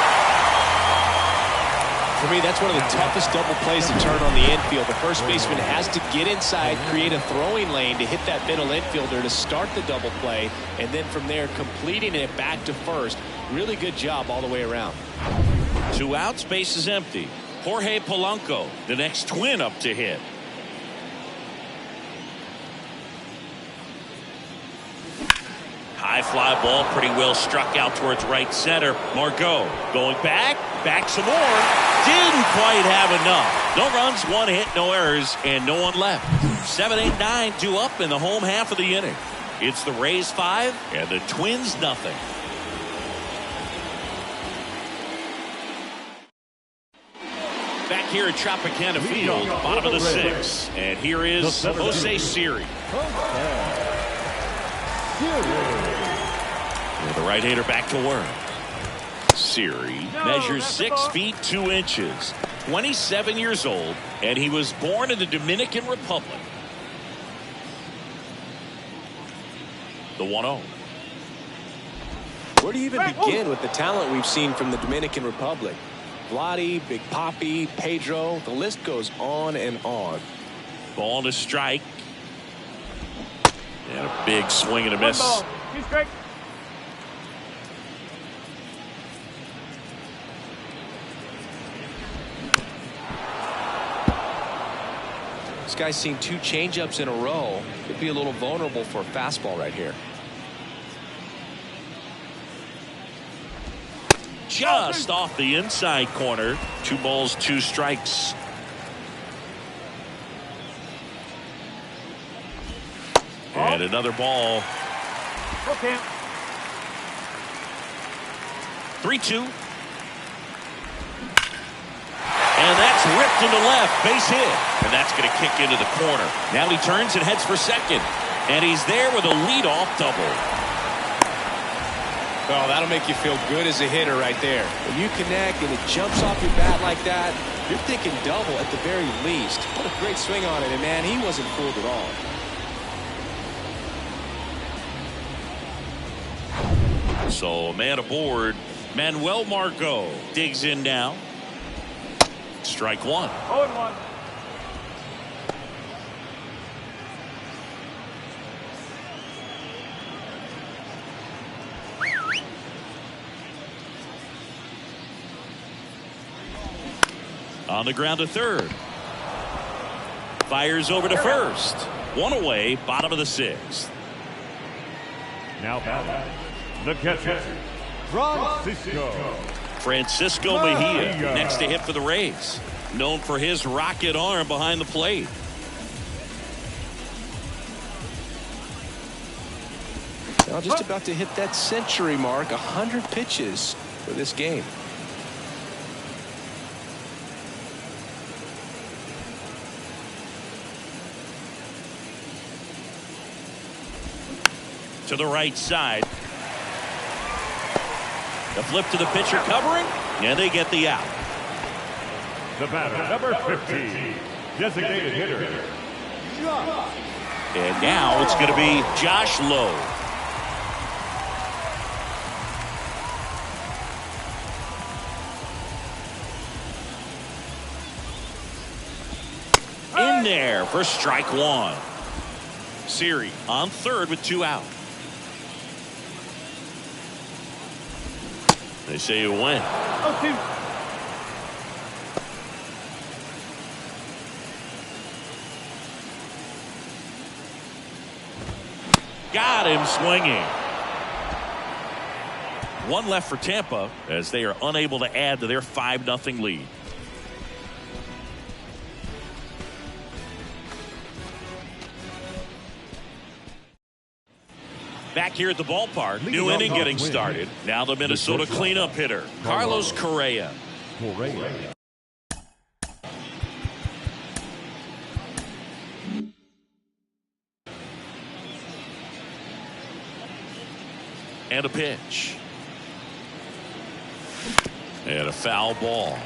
For me, that's one of the toughest double plays to turn on the infield. The first baseman has to get inside, create a throwing lane to hit that middle infielder to start the double play, and then from there completing it back to first. Really good job all the way around. 2 outs, base is empty. Jorge Polanco, the next Twin up to hit. High fly ball, pretty well struck out towards right center. Margot going back some more. Didn't quite have enough. No runs, 1 hit, no errors, and no one left. 7, 8, 9 due up in the home half of the inning. It's the Rays 5 and the Twins nothing. Back here at Tropicana Field, bottom of the 6th. And here is Jose Siri. With the right-hander back to work. Siri measures 6 feet 2 inches, 27 years old, and he was born in the Dominican Republic. The 1-0. Where do you even begin with the talent we've seen from the Dominican Republic? Vladdy, Big Papi, Pedro, the list goes on and on. Ball to strike. And a big swing and a miss. He's great. This guy's seen 2 changeups in a row. Could be a little vulnerable for a fastball right here. Just off the inside corner. 2 balls, 2 strikes. And another ball. 3-2. And that's ripped into left. Base hit. And that's going to kick into the corner. Now he turns and heads for second. And he's there with a leadoff double. Oh, that'll make you feel good as a hitter right there. When you connect and it jumps off your bat like that, you're thinking double at the very least. What a great swing on it, and man, he wasn't fooled at all. So a man aboard. Manuel Margot digs in now. Strike 1. 0-1. On the ground to third. Fires over to first. 1 away, bottom of the 6th. Now batting, the catcher, Francisco Mejia next to hit for the Rays. Known for his rocket arm behind the plate. Now just about to hit that century mark. 100 pitches for this game. To the right side. The flip to the pitcher covering, and they get the out. The batter, number 15, designated hitter. And now it's going to be Josh Lowe. In there for strike 1. Siri on third with 2 out. They say you win. Got him swinging. 1 left for Tampa as they are unable to add to their 5-0 lead. Back here at the ballpark, new inning getting started. Now the Minnesota cleanup hitter, Carlos Correa. And a pitch. And a foul ball.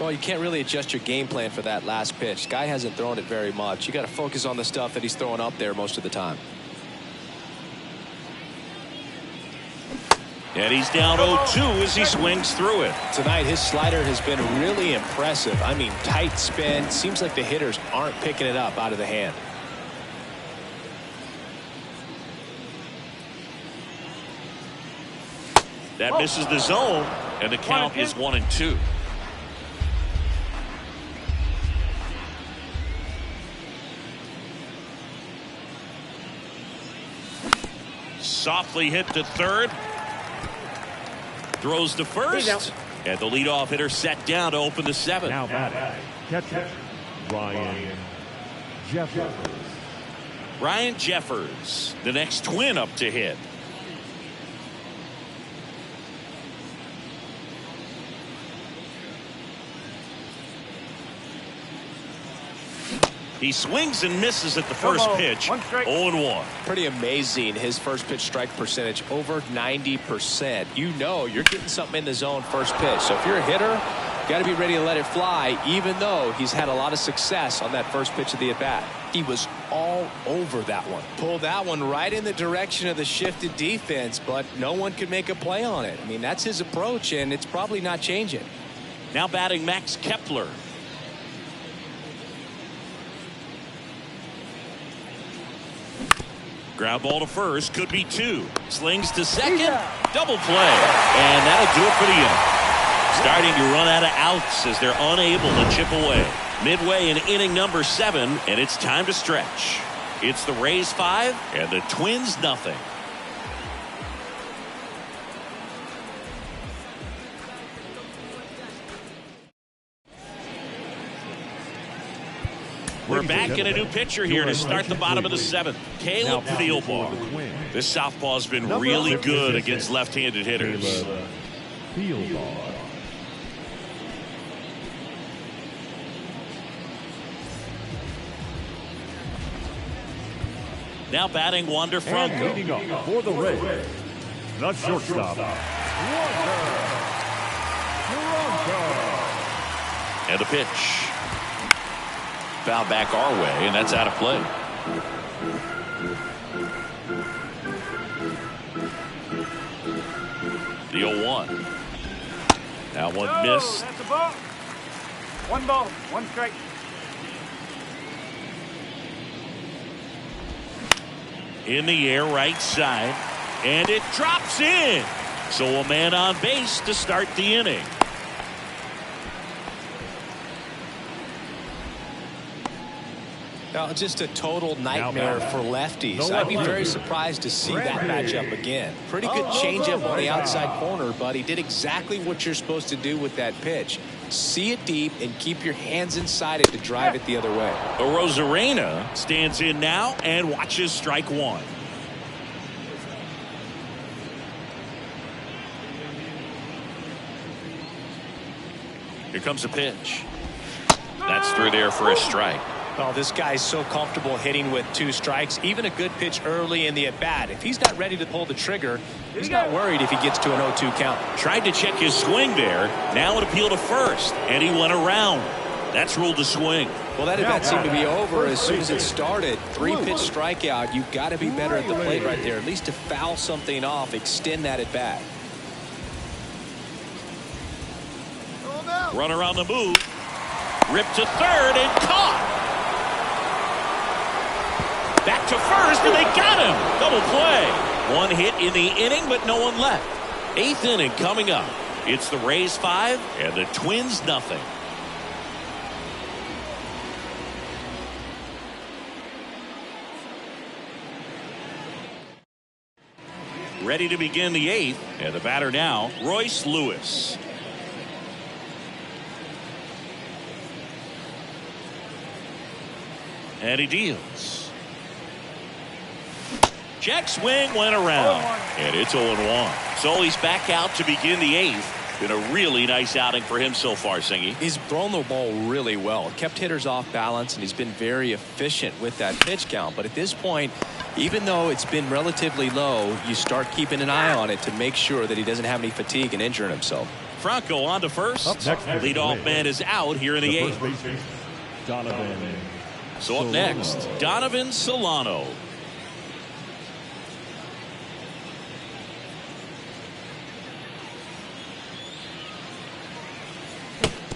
Well, you can't really adjust your game plan for that last pitch. Guy hasn't thrown it very much. You got to focus on the stuff that he's throwing up there most of the time. And he's down 0-2 as he swings through it. Tonight, his slider has been really impressive. I mean, tight spin. Seems like the hitters aren't picking it up out of the hand. That misses the zone, and the count is 1-2. Softly hit to third. Throws to first. And the leadoff hitter set down to open the 7th. Now batting, catcher, Ryan Jeffers. Ryan Jeffers, the next twin up to hit. He swings and misses at the first pitch. 0-1. Pretty amazing. His first pitch strike percentage over 90%. You know you're getting something in the zone first pitch. So if you're a hitter, Got to be ready to let it fly, even though he's had a lot of success on that first pitch of the at-bat. He was all over that one. Pulled that one right in the direction of the shifted defense, but no one could make a play on it. I mean, that's his approach, and it's probably not changing. Now batting Max Kepler. Ground ball to first, could be 2. Slings to second, double play, and that'll do it for the inning. Starting to run out of outs as they're unable to chip away. Midway in inning number 7, and it's time to stretch. It's the Rays 5 and the Twins nothing. We're back in a new pitcher here to start the bottom of the 7th. Caleb Thielbar. This southpaw's been really good against left-handed hitters. Now batting Wander Franco. Leading up for the Rays, the shortstop, And the pitch. Foul back our way, and that's out of play. The 0-1. That one missed. That's a ball. 1 ball, 1 strike. In the air, right side, and it drops in. So a man on base to start the inning. Now, just a total nightmare for lefties. I'd be very surprised to see that matchup again. Pretty good changeup on the outside corner, but he did exactly what you're supposed to do with that pitch. See it deep and keep your hands inside it to drive it the other way. Rosarena stands in now and watches strike 1. Here comes a pitch. That's through there for a strike. Well, this guy's so comfortable hitting with 2 strikes. Even a good pitch early in the at-bat. If he's not ready to pull the trigger, he's not worried if he gets to an 0-2 count. Tried to check his swing there. Now an appeal to first, and he went around. That's ruled a swing. Well, that at-bat seemed to be over as soon as it started. 3-pitch strikeout. You've got to be better at the plate right there. At least to foul something off, extend that at-bat. Runner on the move. Ripped to third and caught. Back to first, and they got him. Double play. 1 hit in the inning, but no one left. 8th inning coming up. It's the Rays 5 and the Twins nothing. Ready to begin the 8th, and the batter now, Royce Lewis. And he deals. Check swing went around, and it's 0-1. So he's back out to begin the 8th. Been a really nice outing for him so far, Singy. He's thrown the ball really well. Kept hitters off balance, and he's been very efficient with that pitch count. But at this point, even though it's been relatively low, you start keeping an eye on it to make sure that he doesn't have any fatigue and injuring himself. Franco on to first. Leadoff man is out here in the 8th. Donovan. So up next, Donovan Solano.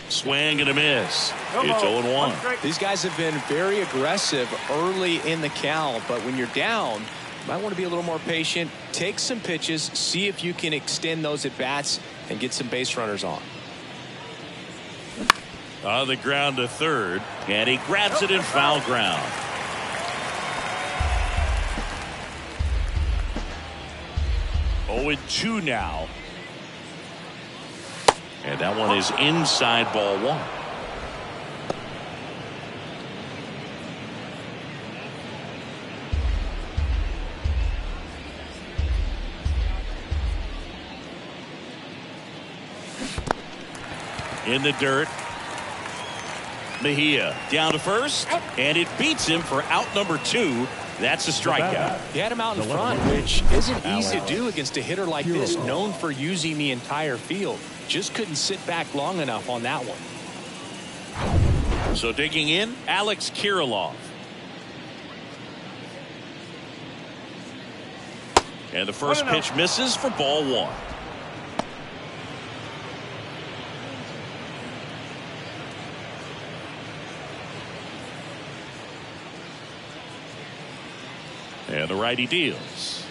Swing and a miss. It's 0-1. These guys have been very aggressive early in the count, but when you're down, you might want to be a little more patient. Take some pitches, see if you can extend those at bats and get some base runners on. On the ground to third, and he grabs it in foul ground. Oh, 0-2 now. And that one is inside ball 1. In the dirt. Mejia down to first, and it beats him for out number 2. That's a strikeout. He had him out in front, which isn't easy to do against a hitter like this, known for using the entire field. Just couldn't sit back long enough on that one. So digging in, Alex Kirilloff. And the first pitch misses for ball one. And the righty deals.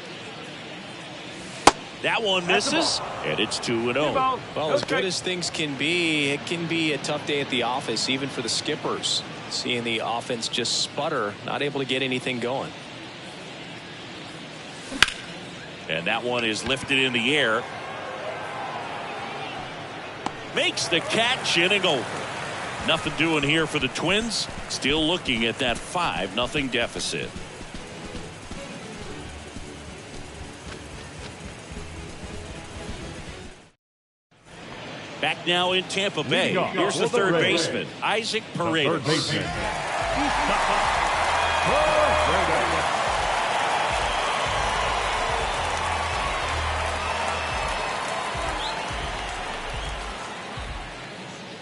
That one misses, and it's 2-0. Well, as good as things can be, it can be a tough day at the office, even for the skippers. Seeing the offense just sputter, not able to get anything going. And that one is lifted in the air. Makes the catch, inning over. Nothing doing here for the Twins. Still looking at that 5-0 deficit. Back now in Tampa Bay. Here's the third baseman, Isaac Paredes.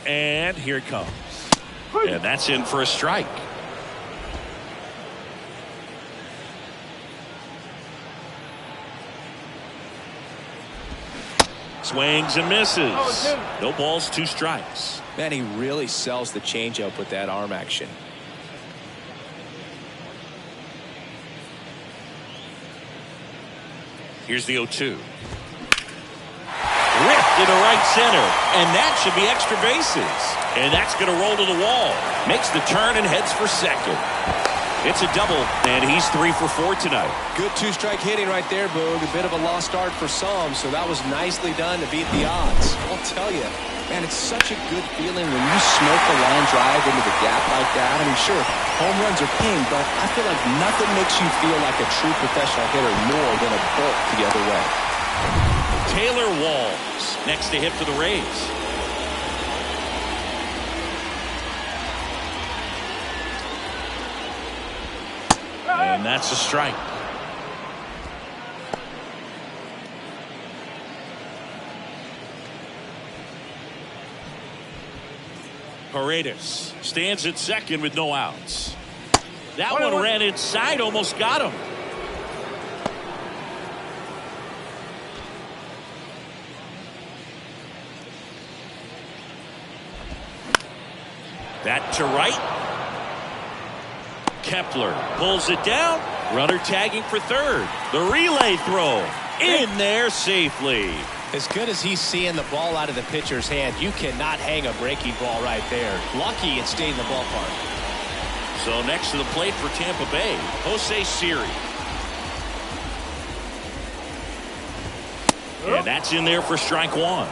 And here it comes. And that's in for a strike. Swings and misses. No balls, 2 strikes. Man, he really sells the changeup with that arm action. Here's the 0-2. Ripped into right center. And that should be extra bases. And that's going to roll to the wall. Makes the turn and heads for second. It's a double, and he's 3 for 4 tonight. Good 2-strike hitting right there, Boog. A bit of a lost start for some, so that was nicely done to beat the odds. I'll tell you, man, it's such a good feeling when you smoke a line drive into the gap like that. I mean, sure, home runs are king, but I feel like nothing makes you feel like a true professional hitter more than a bolt the other way. Taylor Walls next to hit for the Rays. And that's a strike. Paredes stands at second with no outs. That one ran inside, almost got him. That to right. Kepler pulls it down. Runner tagging for third. The relay throw in there safely. As good as he's seeing the ball out of the pitcher's hand, you cannot hang a breaking ball right there. Lucky it stayed in the ballpark. So next to the plate for Tampa Bay, Jose Siri. And that's in there for strike one.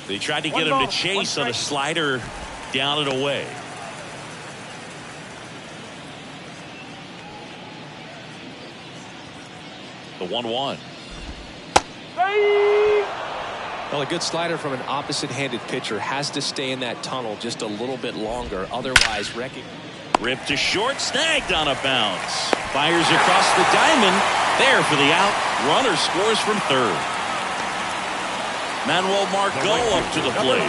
They tried to get him to chase on a slider down and away. The 1-1. Well, a good slider from an opposite-handed pitcher has to stay in that tunnel just a little bit longer. Otherwise, ripped to short, snagged on a bounce. Fires across the diamond. There for the out. Runner scores from third. Manuel Margot up to the plate.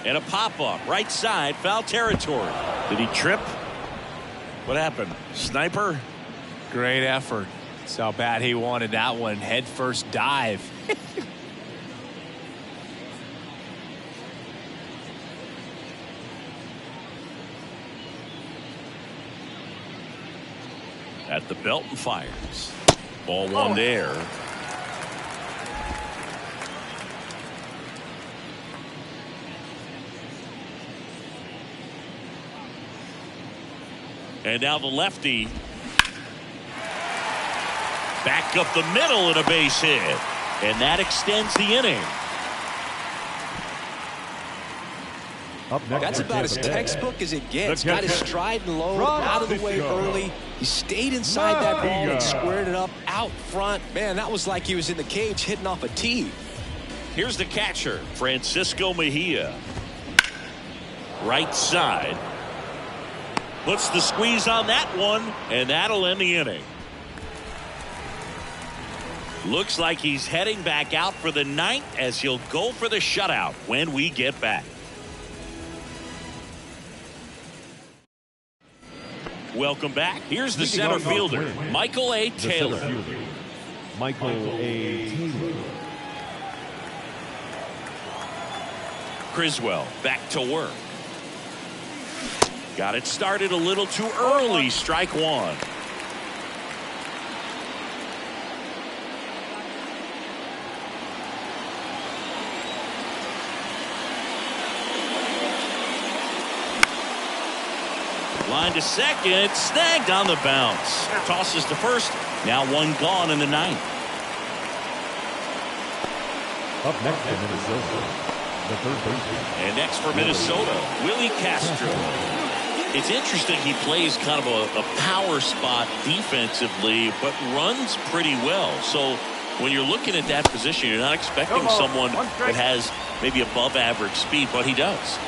And a pop-up, right side, foul territory. Did he trip? What happened? Sniper? Great effort. That's how bad he wanted that one. Head first dive. At the belt and fires. Ball one there. And now the lefty. Back up the middle and a base hit. And that extends the inning. Up next, That's about as textbook as it gets. Got his stride and load out of the way early. He stayed inside that ball and squared it up out front. Man, that was like he was in the cage hitting off a tee. Here's the catcher, Francisco Mejia. Right side. Puts the squeeze on that one, and that'll end the inning. Looks like he's heading back out for the ninth as he'll go for the shutout when we get back. Welcome back. Here's the center fielder, Michael A. Taylor. Michael A. Taylor. Criswell back to work. Got it started a little too early. Strike one. Line to second, snagged on the bounce. Tosses to first. Now one gone in the ninth. Up next for Minnesota, the third baseman. And next for Minnesota, Willie Castro. It's interesting he plays kind of a power spot defensively, but runs pretty well. So when you're looking at that position, you're not expecting someone that has maybe above average speed, but he does.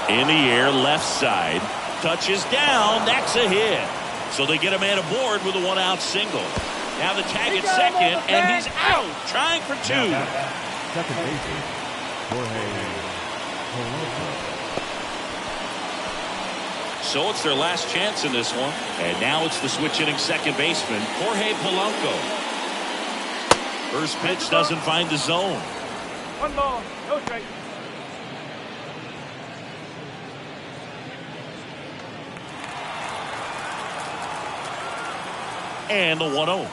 In the air, left side. Touches down. That's a hit. So they get a man aboard with a one-out single. Now the tag at second, and he's out. Trying for two. Second baseman, Jorge Polanco. So it's their last chance in this one. And now it's the switch-hitting second baseman, Jorge Polanco. First pitch doesn't find the zone. One ball, no strike. And the 1-0.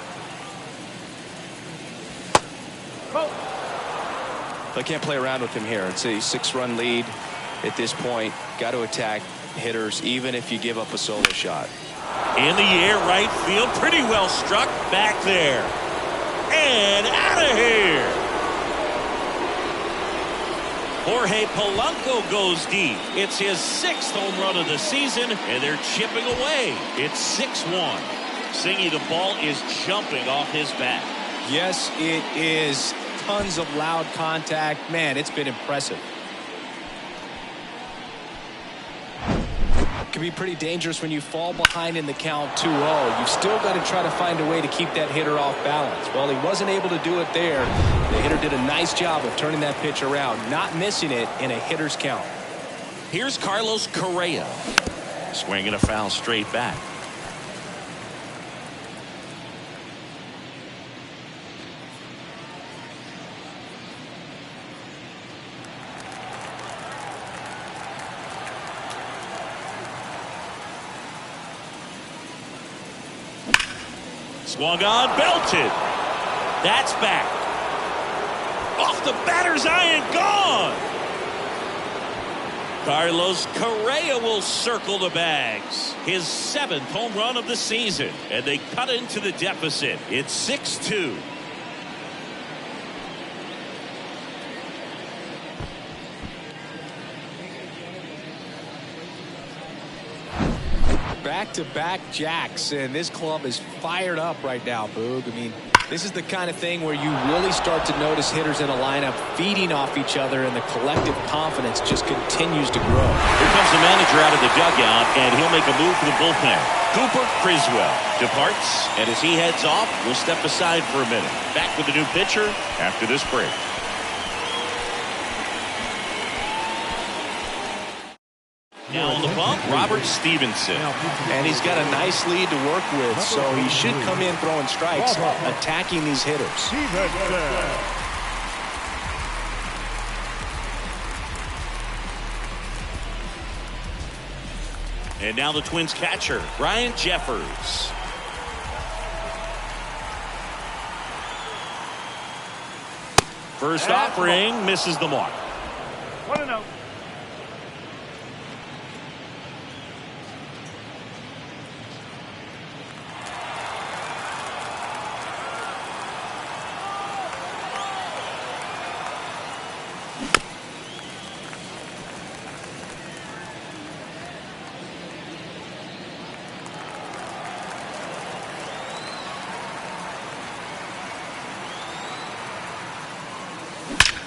They can't play around with him here. It's a 6-run lead at this point. Got to attack hitters even if you give up a solo shot. In the air, right field. Pretty well struck back there. And out of here. Jorge Polanco goes deep. It's his 6th home run of the season, and they're chipping away. It's 6-1. Singy, the ball is jumping off his bat. Yes, it is. Tons of loud contact. Man, it's been impressive. It can be pretty dangerous when you fall behind in the count 2-0. You've still got to try to find a way to keep that hitter off balance. Well, he wasn't able to do it there. The hitter did a nice job of turning that pitch around, not missing it in a hitter's count. Here's Carlos Correa. Swinging a foul straight back. Swung on, belted. That's back. Off the batter's iron, gone. Carlos Correa will circle the bags. His 7th home run of the season. And they cut into the deficit. It's 6-2. Back-to-back jacks, and this club is fired up right now, Boog. I mean, this is the kind of thing where you really start to notice hitters in a lineup feeding off each other, and the collective confidence just continues to grow. Here comes the manager out of the dugout, and he'll make a move for the bullpen. Cooper Criswell departs, and as he heads off, we'll step aside for a minute. Back with the new pitcher after this break. Now on the bump, Robert Stevenson. And he's got a nice lead to work with, so he should come in throwing strikes, attacking these hitters. And now the Twins catcher, Ryan Jeffers. First offering misses the mark. 1-0.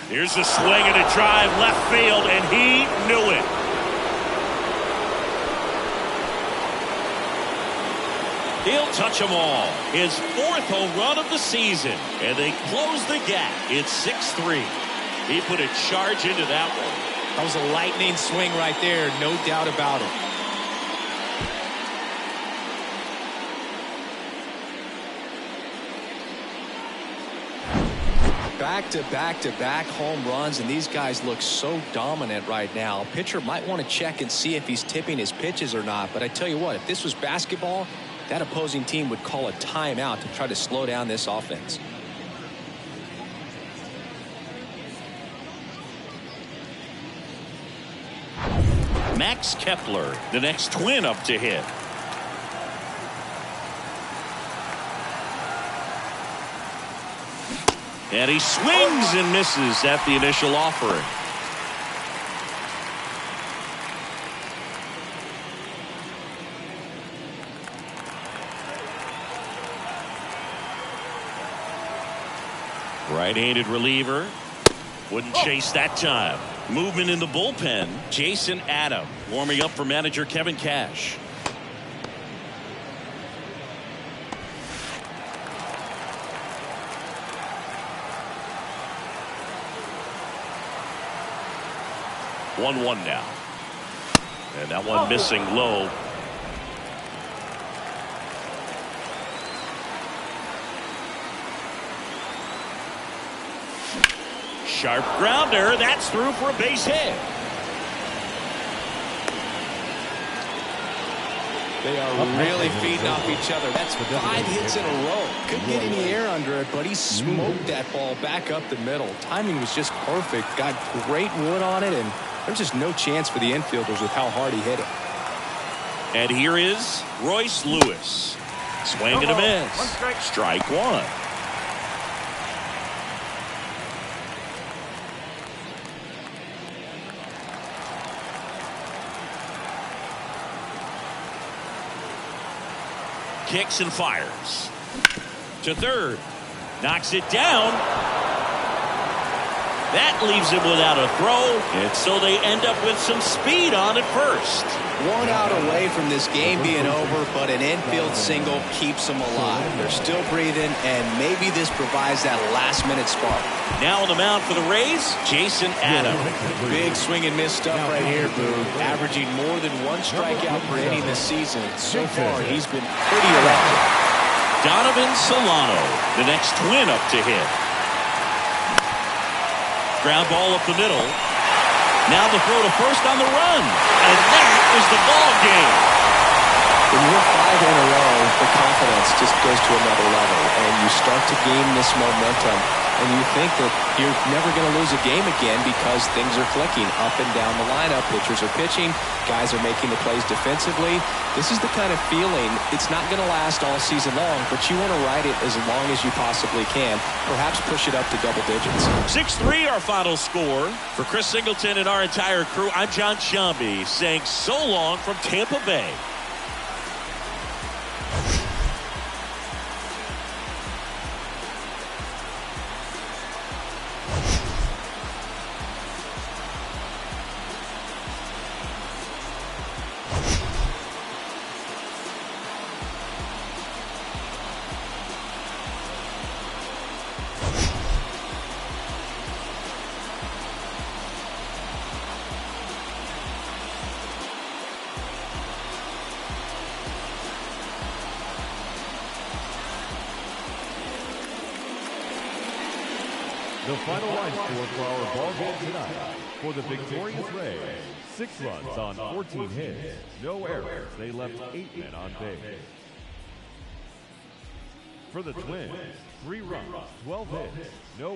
Here's a swing and a drive left field, and he knew it. He'll touch them all. His 4th home run of the season, and they close the gap. It's 6-3. He put a charge into that one. That was a lightning swing right there, no doubt about it. Back-to-back-to-back home runs, and these guys look so dominant right now. Pitcher might want to check and see if he's tipping his pitches or not, but I tell you what, if this was basketball, that opposing team would call a timeout to try to slow down this offense. Max Kepler, the next Twin up to hit. And he swings and misses at the initial offering. Right-handed reliever. Wouldn't chase that time. Movement in the bullpen. Jason Adam warming up for manager Kevin Cash. One now. And that one missing low. Sharp grounder. That's through for a base hit. They are really feeding off each other. That's 5 hits in a row. Couldn't get any air under it, but he smoked that ball back up the middle. Timing was just perfect. Got great wood on it, and there's just no chance for the infielders with how hard he hit it. And here is Royce Lewis. Swing and a miss. Strike one. Kicks and fires. To third. Knocks it down. That leaves him without a throw, and so they end up with some speed on at first. 1 out away from this game being over, but an infield single keeps them alive. They're still breathing, and maybe this provides that last-minute spark. Now on the mound for the Rays, Jason Adam. Big swing and miss stuff right here, Boo. Averaging more than 1 strikeout per inning this season. So far, he's been pretty erratic. Donovan Solano, the next Twin up to hit. Ground ball up the middle. Now the throw to first on the run. And that is the ball game. When you're 5 in a row, the confidence just goes to another level. And you start to gain this momentum. And you think that you're never going to lose a game again because things are clicking up and down the lineup. Pitchers are pitching. Guys are making the plays defensively. This is the kind of feeling, it's not going to last all season long, but you want to ride it as long as you possibly can. Perhaps push it up to double digits. 6-3 our final score. For Chris Singleton and our entire crew, I'm John Shambi saying so long from Tampa Bay. The final line score for our ball game tonight. For the victorious Rays, 6 runs on 14 hits, no errors. They left 8 men on base. For the Twins, 3 runs, 12 hits, no